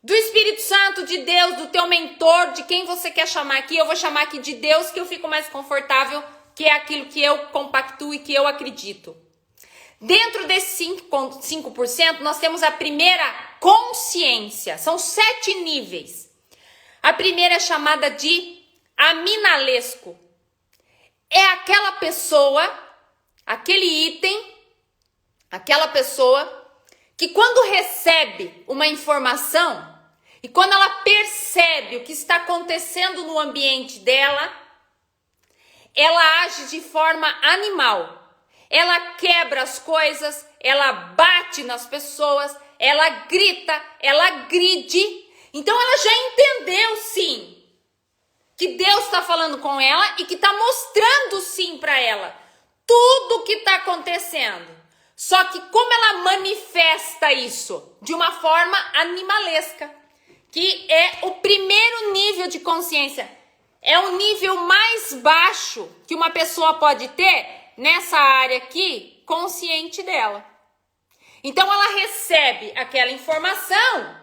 do Espírito Santo, de Deus, do teu mentor, de quem você quer chamar aqui. Eu vou chamar aqui de Deus, que eu fico mais confortável, que é aquilo que eu compactuo e que eu acredito. Dentro desse 5%, nós temos a primeira consciência. São 7 níveis. A primeira é chamada de aminalesco. É aquela pessoa, aquele item, aquela pessoa que quando recebe uma informação e quando ela percebe o que está acontecendo no ambiente dela, ela age de forma animal. Ela quebra as coisas, ela bate nas pessoas, ela grita, ela agride. Então ela já entendeu sim que Deus está falando com ela e que está mostrando sim para ela tudo o que está acontecendo. Só que como ela manifesta isso? De uma forma animalesca, que é o primeiro nível de consciência. É o nível mais baixo que uma pessoa pode ter nessa área aqui, consciente dela. Então ela recebe aquela informação,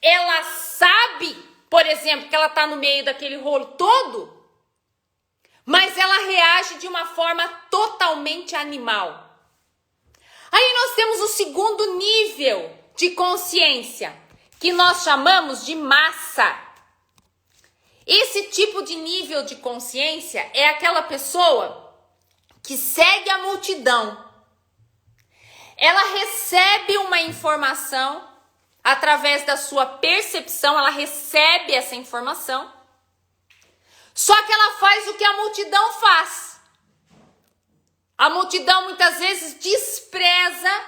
ela sabe, por exemplo, que ela está no meio daquele rolo todo, mas ela reage de uma forma totalmente animal. Aí nós temos o segundo nível de consciência, que nós chamamos de massa. Esse tipo de nível de consciência é aquela pessoa que segue a multidão. Ela recebe uma informação através da sua percepção, ela recebe essa informação, só que ela faz o que a multidão faz. A multidão muitas vezes despreza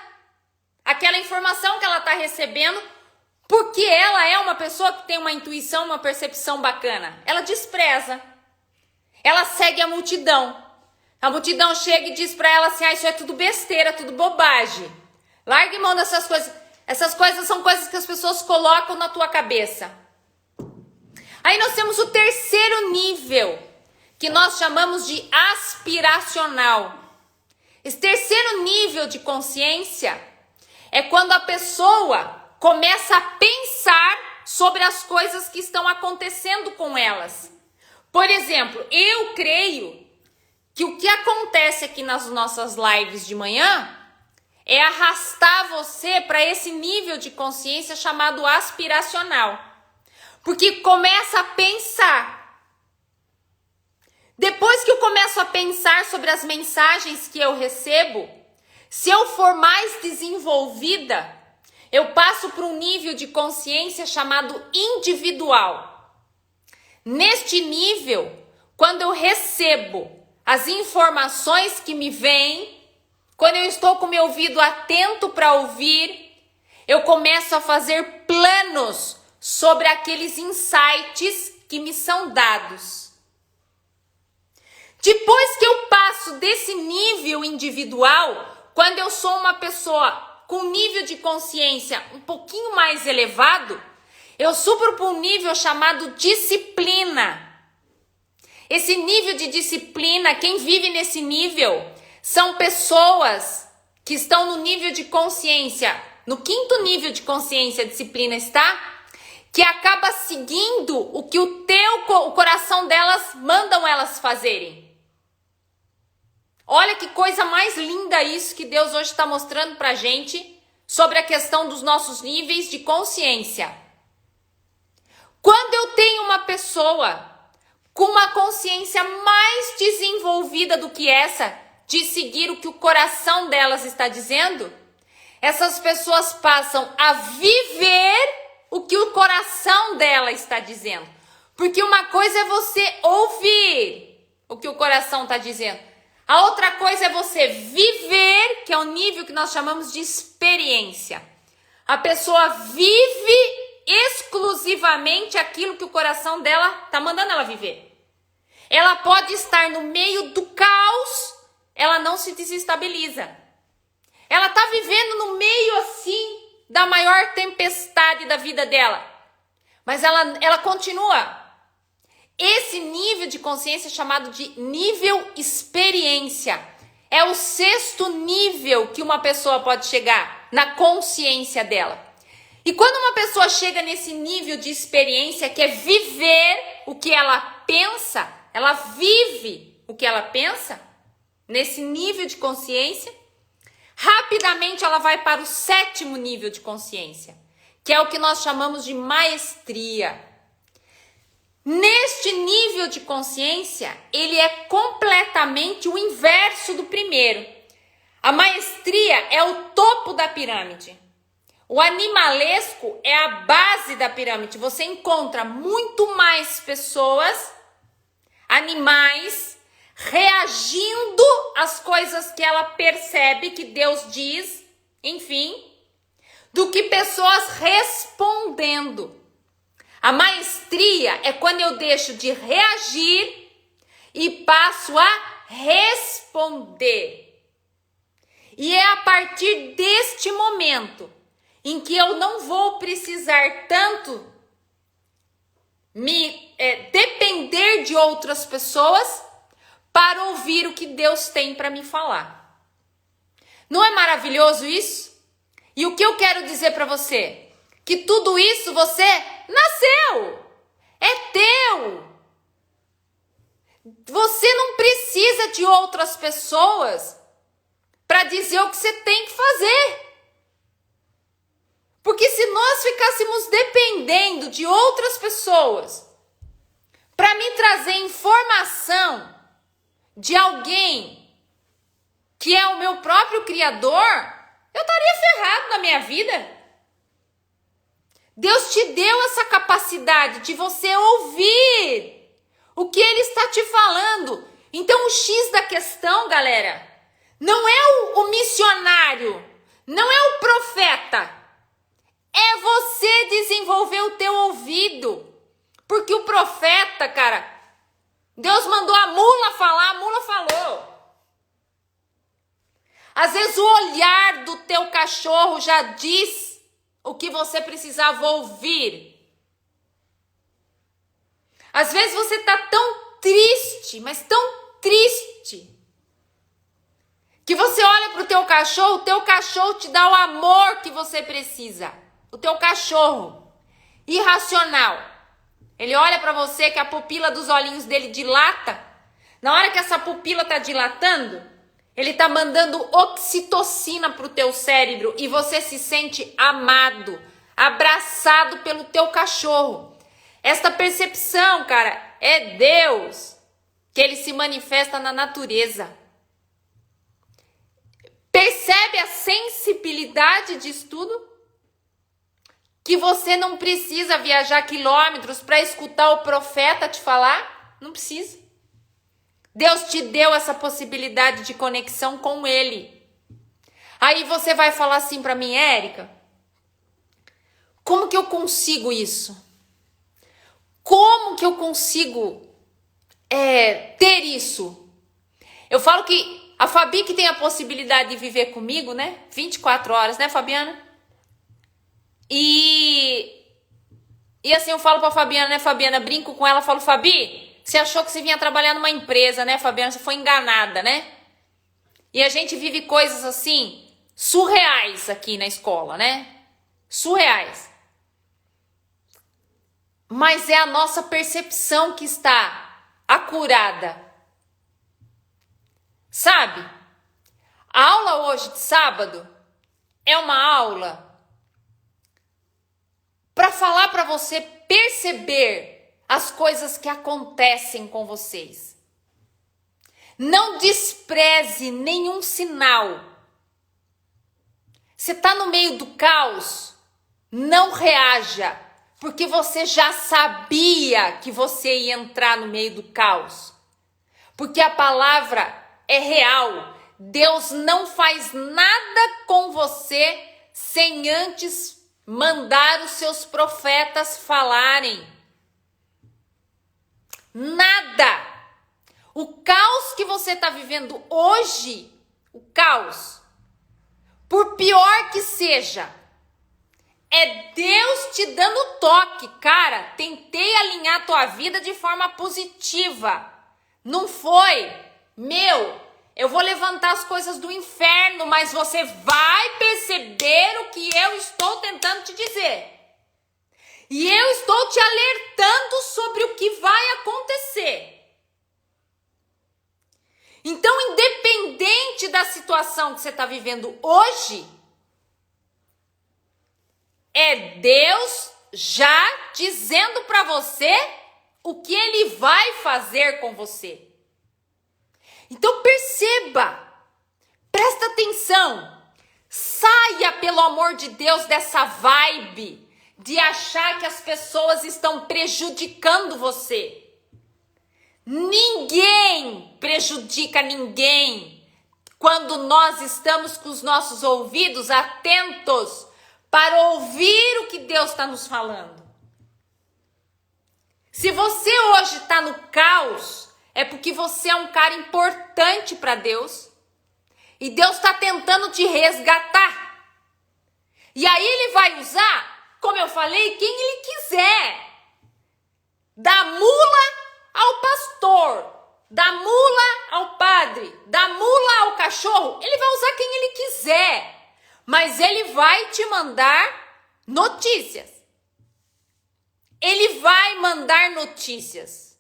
aquela informação que ela está recebendo, porque ela é uma pessoa que tem uma intuição, uma percepção bacana. Ela despreza. Ela segue a multidão. A multidão chega e diz para ela assim: isso é tudo besteira, tudo bobagem. Largue mão dessas coisas. Essas coisas são coisas que as pessoas colocam na tua cabeça. Aí nós temos o terceiro nível, que nós chamamos de aspiracional. Esse terceiro nível de consciência é quando a pessoa começa a pensar sobre as coisas que estão acontecendo com elas. Por exemplo, eu creio que o que acontece aqui nas nossas lives de manhã é arrastar você para esse nível de consciência chamado aspiracional. Porque começa a pensar. Depois que eu começo a pensar sobre as mensagens que eu recebo, se eu for mais desenvolvida, eu passo para um nível de consciência chamado individual. Neste nível, quando eu recebo as informações que me vêm, quando eu estou com meu ouvido atento para ouvir, eu começo a fazer planos sobre aqueles insights que me são dados. Depois que eu passo desse nível individual, quando eu sou uma pessoa com nível de consciência um pouquinho mais elevado, eu subo para um nível chamado disciplina. Esse nível de disciplina, quem vive nesse nível, são pessoas que estão no nível de consciência, no 5º nível de consciência, a disciplina está, que acaba seguindo o que o coração delas mandam elas fazerem. Olha que coisa mais linda isso que Deus hoje está mostrando pra gente sobre a questão dos nossos níveis de consciência. Quando eu tenho uma pessoa com uma consciência mais desenvolvida do que essa, de seguir o que o coração delas está dizendo, essas pessoas passam a viver o que o coração dela está dizendo. Porque uma coisa é você ouvir o que o coração está dizendo. A outra coisa é você viver, que é o nível que nós chamamos de experiência. A pessoa vive exclusivamente aquilo que o coração dela está mandando ela viver. Ela pode estar no meio do caos, ela não se desestabiliza. Ela está vivendo no meio assim da maior tempestade da vida dela. Mas ela continua. Esse nível de consciência é chamado de nível experiência. É o 6º nível que uma pessoa pode chegar na consciência dela. E quando uma pessoa chega nesse nível de experiência, que é viver o que ela pensa, ela vive o que ela pensa, nesse nível de consciência, rapidamente ela vai para o 7º nível de consciência, que é o que nós chamamos de maestria. Neste nível de consciência, ele é completamente o inverso do primeiro. A maestria é o topo da pirâmide. O animalesco é a base da pirâmide. Você encontra muito mais pessoas, animais, reagindo às coisas que ela percebe que Deus diz, enfim, do que pessoas respondendo. A maestria é quando eu deixo de reagir e passo a responder. E é a partir deste momento em que eu não vou precisar tanto depender de outras pessoas para ouvir o que Deus tem para me falar. Não é maravilhoso isso? E o que eu quero dizer para você? Que tudo isso você nasceu, é teu. Você não precisa de outras pessoas para dizer o que você tem que fazer. Porque se nós ficássemos dependendo de outras pessoas para me trazer informação de alguém que é o meu próprio Criador, eu estaria ferrado na minha vida. Deus te deu essa capacidade de você ouvir o que Ele está te falando. Então o X da questão, galera, não é o missionário, não é o profeta. É você desenvolver o teu ouvido. Porque o profeta, cara, Deus mandou a mula falar, a mula falou. Às vezes o olhar do teu cachorro já diz o que você precisava ouvir. Às vezes você está tão triste, mas tão triste, que você olha para o teu cachorro te dá o amor que você precisa. O teu cachorro, irracional, ele olha para você que a pupila dos olhinhos dele dilata. Na hora que essa pupila está dilatando, ele está mandando oxitocina para o teu cérebro e você se sente amado, abraçado pelo teu cachorro. Esta percepção, cara, é Deus, que ele se manifesta na natureza. Percebe a sensibilidade disso tudo? Que você não precisa viajar quilômetros para escutar o profeta te falar? Não precisa. Deus te deu essa possibilidade de conexão com Ele. Aí você vai falar assim para mim, Érica, como que eu consigo isso? Como que eu consigo ter isso? Eu falo que a Fabi que tem a possibilidade de viver comigo, né? 24 horas, né, Fabiana? E assim eu falo pra Fabiana, né, Fabiana? Brinco com ela, falo, Fabi, você achou que você vinha trabalhar numa empresa, né, Fabiana? Você foi enganada, né? E a gente vive coisas assim, surreais aqui na escola, né? Surreais. Mas é a nossa percepção que está acurada. Sabe? A aula hoje de sábado é uma aula para falar para você perceber as coisas que acontecem com vocês. Não despreze nenhum sinal. Você está no meio do caos? Não reaja, porque você já sabia que você ia entrar no meio do caos. Porque a palavra é real. Deus não faz nada com você sem antes mandar os seus profetas falarem. Nada. O caos que você está vivendo hoje, o caos, por pior que seja, é Deus te dando toque. Cara, tentei alinhar tua vida de forma positiva. Não foi? Eu vou levantar as coisas do inferno, mas você vai perceber o que eu estou tentando te dizer. E eu estou te alertando sobre o que vai acontecer. Então, independente da situação que você está vivendo hoje, é Deus já dizendo para você o que Ele vai fazer com você. Então perceba, presta atenção, saia pelo amor de Deus dessa vibe de achar que as pessoas estão prejudicando você. Ninguém prejudica ninguém quando nós estamos com os nossos ouvidos atentos para ouvir o que Deus está nos falando. Se você hoje está no caos, é porque você é um cara importante para Deus e Deus está tentando te resgatar. E aí Ele vai usar, como eu falei, quem Ele quiser. Da mula ao pastor, da mula ao padre, da mula ao cachorro, Ele vai usar quem Ele quiser. Mas Ele vai te mandar notícias. Ele vai mandar notícias.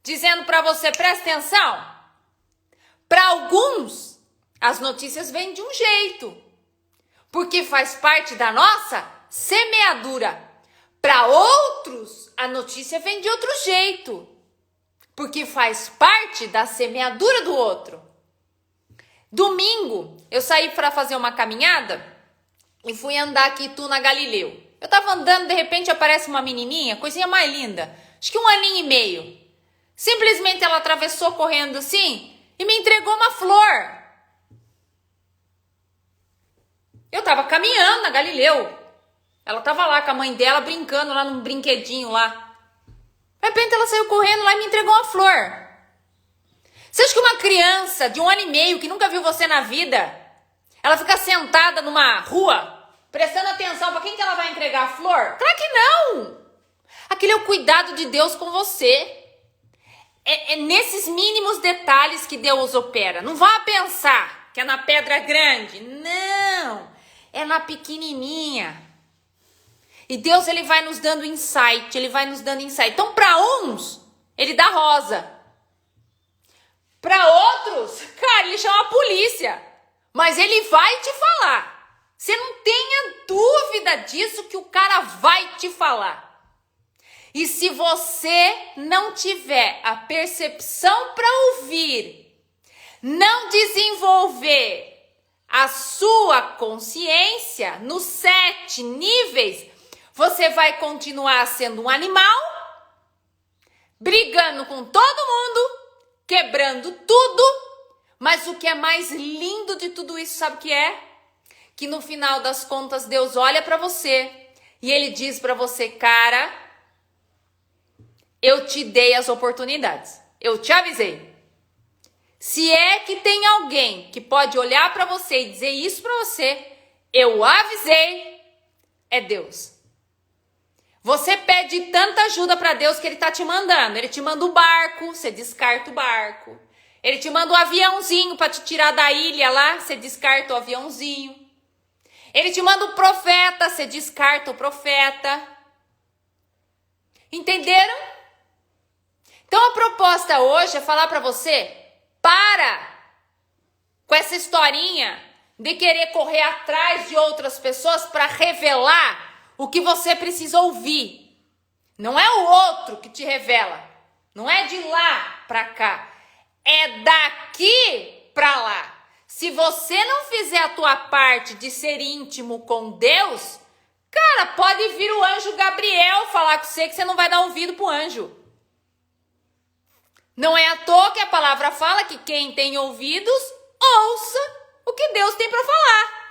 Dizendo para você, presta atenção. Para alguns, as notícias vêm de um jeito. Porque faz parte da nossa semeadura. Para outros, a notícia vem de outro jeito. Porque faz parte da semeadura do outro. Domingo, eu saí para fazer uma caminhada e fui andar aqui na Galileu. Eu tava andando, de repente aparece uma menininha, coisinha mais linda, acho que 1 aninho e meio. Simplesmente ela atravessou correndo assim e me entregou uma flor. Eu tava caminhando na Galileu. Ela tava lá com a mãe dela brincando lá num brinquedinho lá. De repente ela saiu correndo lá e me entregou uma flor. Você acha que uma criança de 1 ano e meio que nunca viu você na vida, ela fica sentada numa rua prestando atenção para quem que ela vai entregar a flor? Claro que não! Aquele é o cuidado de Deus com você. É nesses mínimos detalhes que Deus opera. Não vá pensar que é na pedra grande. Não! É na pequenininha. E Deus, Ele vai nos dando insight. Ele vai nos dando insight. Então, para uns, Ele dá rosa. Para outros, cara, Ele chama a polícia. Mas Ele vai te falar. Você não tenha dúvida disso que o cara vai te falar. E se você não tiver a percepção para ouvir, não desenvolver a sua consciência nos 7 níveis, você vai continuar sendo um animal, brigando com todo mundo, quebrando tudo. Mas o que é mais lindo de tudo isso, sabe o que é? Que no final das contas Deus olha para você e Ele diz para você, cara, eu te dei as oportunidades, eu te avisei. Se é que tem alguém que pode olhar para você e dizer isso para você, eu avisei, é Deus. Você pede tanta ajuda para Deus que Ele tá te mandando. Ele te manda o barco, você descarta o barco. Ele te manda o aviãozinho para te tirar da ilha lá, você descarta o aviãozinho. Ele te manda o profeta, você descarta o profeta. Entenderam? Então a proposta hoje é falar para você, para com essa historinha de querer correr atrás de outras pessoas para revelar o que você precisa ouvir. Não é o outro que te revela. Não é de lá para cá. É daqui para lá. Se você não fizer a tua parte de ser íntimo com Deus, cara, pode vir o anjo Gabriel falar com você que você não vai dar ouvido pro anjo. Não é à toa que a palavra fala que quem tem ouvidos, ouça o que Deus tem para falar.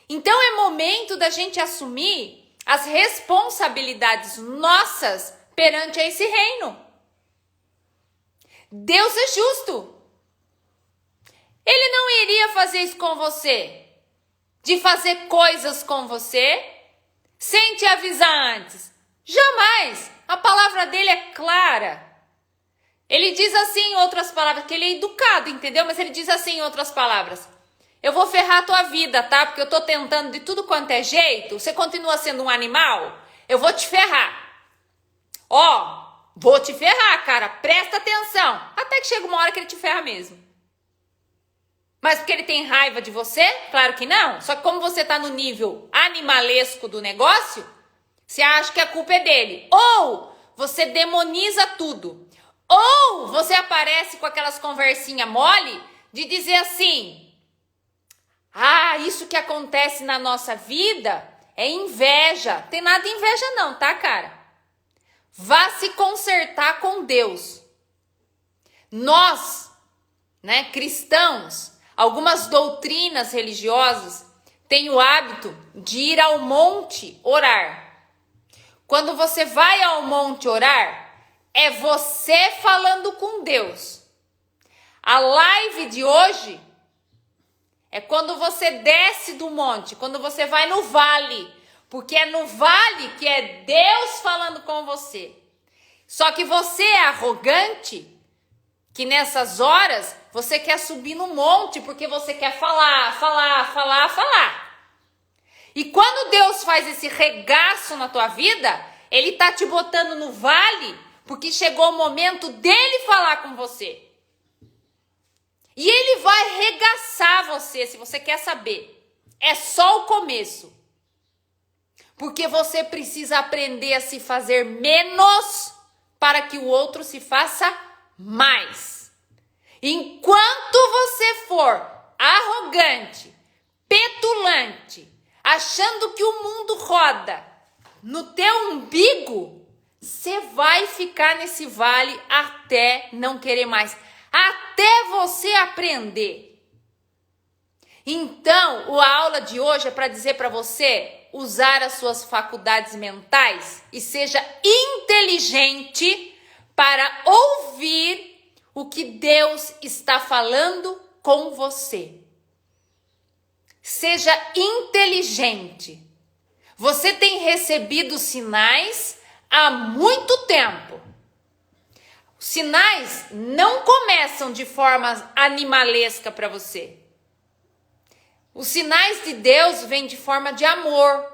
Então é momento da gente assumir as responsabilidades nossas perante esse reino. Deus é justo. Ele não iria fazer isso com você, de fazer coisas com você, sem te avisar antes. Jamais. A palavra dele é clara. Ele diz assim em outras palavras, que ele é educado, entendeu? Mas ele diz assim em outras palavras: eu vou ferrar a tua vida, tá? Porque eu tô tentando de tudo quanto é jeito. Você continua sendo um animal? Eu vou te ferrar. Ó, vou te ferrar, cara. Presta atenção. Até que chega uma hora que ele te ferra mesmo. Mas porque ele tem raiva de você? Claro que não. Só que como você tá no nível animalesco do negócio, você acha que a culpa é dele. Ou você demoniza tudo. Ou você aparece com aquelas conversinhas mole de dizer assim: ah, isso que acontece na nossa vida é inveja. Tem nada de inveja não, tá, cara? Vá se consertar com Deus. Nós, né, cristãos, algumas doutrinas religiosas têm o hábito de ir ao monte orar. Quando você vai ao monte orar, é você falando com Deus. A live de hoje é quando você desce do monte, quando você vai no vale, porque é no vale que é Deus falando com você. Só que você é arrogante, que nessas horas você quer subir no monte, porque você quer falar. E quando Deus faz esse regaço na tua vida, ele tá te botando no vale, porque chegou o momento dele falar com você. E ele vai regaçar você, se você quer saber. É só o começo. Porque você precisa aprender a se fazer menos para que o outro se faça mais. Enquanto você for arrogante, petulante, achando que o mundo roda no teu umbigo, você vai ficar nesse vale até não querer mais. Até você aprender. Então, a aula de hoje é para dizer para você usar as suas faculdades mentais e seja inteligente para ouvir o que Deus está falando com você. Seja inteligente. Você tem recebido sinais há muito tempo. Os sinais não começam de forma animalesca para você. Os sinais de Deus vêm de forma de amor.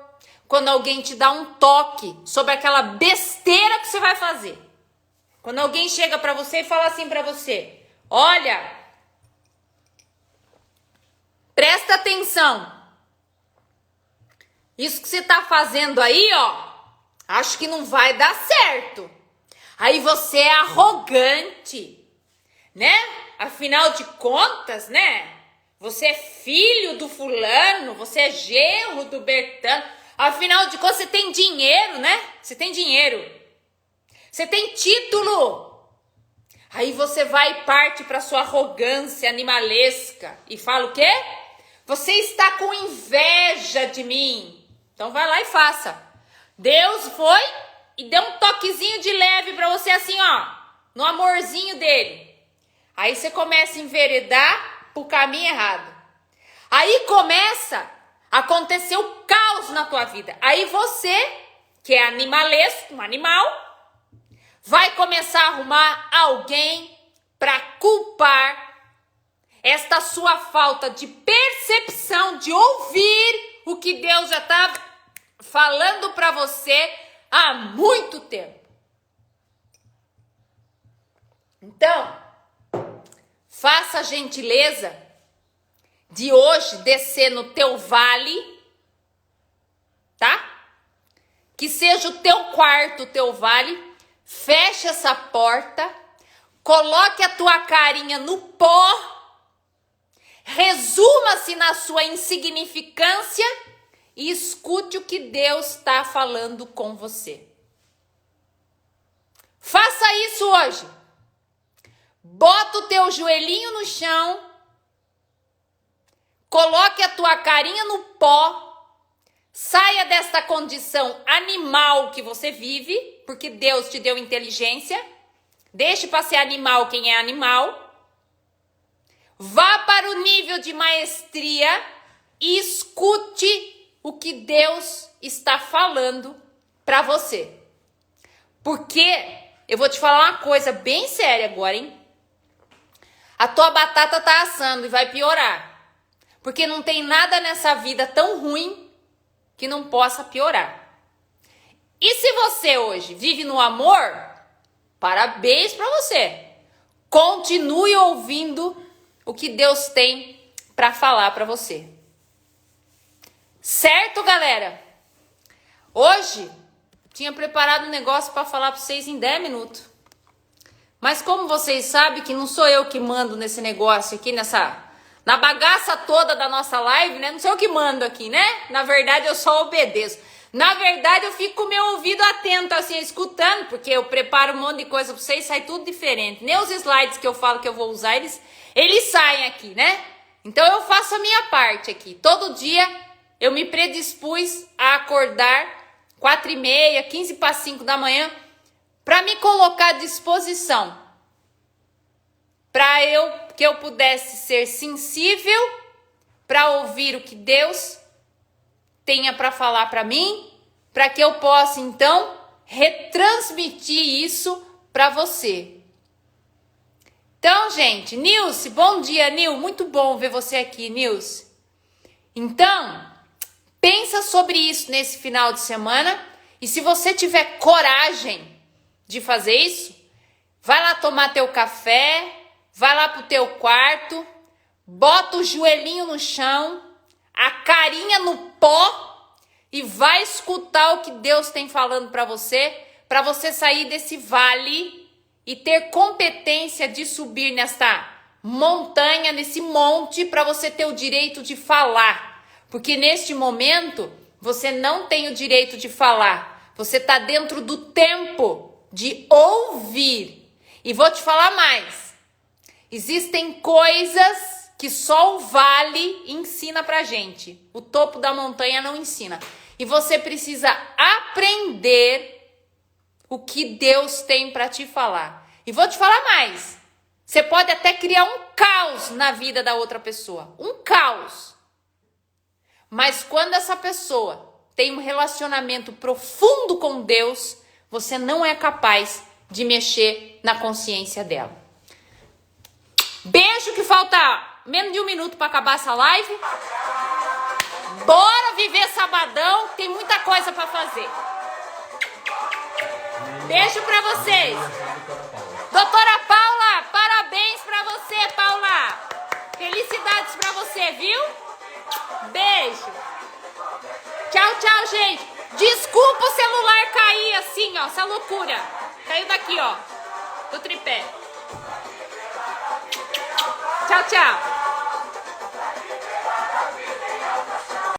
Quando alguém te dá um toque sobre aquela besteira que você vai fazer. Quando alguém chega para você e fala assim para você: olha, presta atenção. Isso que você tá fazendo aí, ó, acho que não vai dar certo. Aí você é arrogante, né? Afinal de contas, né? Você é filho do fulano, você é genro do Bertano. Afinal de contas, você tem dinheiro, né? Você tem dinheiro. Você tem título. Aí você vai e parte para sua arrogância animalesca e fala o quê? Você está com inveja de mim. Então vai lá e faça. Deus foi e deu um toquezinho de leve para você assim, ó, no amorzinho dele. Aí você começa a enveredar pro caminho errado. Aí começa a acontecer o caos na tua vida. Aí você, que é animalesco, um animal, vai começar a arrumar alguém para culpar esta sua falta de percepção, de ouvir o que Deus já está falando para você há muito tempo. Então, faça a gentileza de hoje descer no teu vale, tá? que seja o teu quarto, o teu vale. Feche essa porta, coloque a tua carinha no pó, resuma-se na sua insignificância e escute o que Deus está falando com você. Faça isso hoje. Bota o teu joelhinho no chão, coloque a tua carinha no pó, saia desta condição animal que você vive, porque Deus te deu inteligência. Deixe para ser animal quem é animal. Vá para o nível de maestria e escute o que Deus está falando para você. Porque eu vou te falar uma coisa bem séria agora, hein? A tua batata tá assando e vai piorar. Porque não tem nada nessa vida tão ruim que não possa piorar. E se você hoje vive no amor, parabéns para você. Continue ouvindo o que Deus tem para falar para você. Certo, galera? Hoje tinha preparado um negócio para falar para vocês em 10 minutos. Mas como vocês sabem que não sou eu que mando nesse negócio aqui, na bagaça toda da nossa live, né? Não sou eu que mando aqui, né? Na verdade, eu só obedeço. Na verdade, eu fico com o meu ouvido atento, assim, escutando, porque eu preparo um monte de coisa pra vocês, sai tudo diferente. Nem os slides que eu falo que eu vou usar, eles saem aqui, né? Então, eu faço a minha parte aqui. Todo dia, eu me predispus a acordar 4h30, 15 para 5 da manhã, para me colocar à disposição. Para que eu pudesse ser sensível para ouvir o que Deus tenha para falar para mim, para que eu possa então retransmitir isso para você. Então, gente, Nilce, bom dia, Nil, muito bom ver você aqui, Nilce. Então, pensa sobre isso nesse final de semana e se você tiver coragem de fazer isso, vai lá tomar teu café, vai lá pro teu quarto, bota o joelhinho no chão, a carinha no pó e vai escutar o que Deus tem falando para você sair desse vale e ter competência de subir nesta montanha, nesse monte, para você ter o direito de falar. Porque neste momento você não tem o direito de falar. Você está dentro do tempo de ouvir. E vou te falar mais. Existem coisas que só o vale ensina pra gente. O topo da montanha não ensina. E você precisa aprender o que Deus tem para te falar. E vou te falar mais. Você pode até criar um caos na vida da outra pessoa. Um caos. Mas quando essa pessoa tem um relacionamento profundo com Deus, você não é capaz de mexer na consciência dela. Beijo, que falta menos de 1 minuto para acabar essa live. Bora viver sabadão, tem muita coisa para fazer. Beijo para vocês. Doutora Paula, parabéns para você, Paula. Felicidades para você, viu? Beijo. Tchau, tchau, gente. Desculpa o celular cair assim, ó, essa loucura. Caiu daqui, ó, do tripé. Tchau, tchau.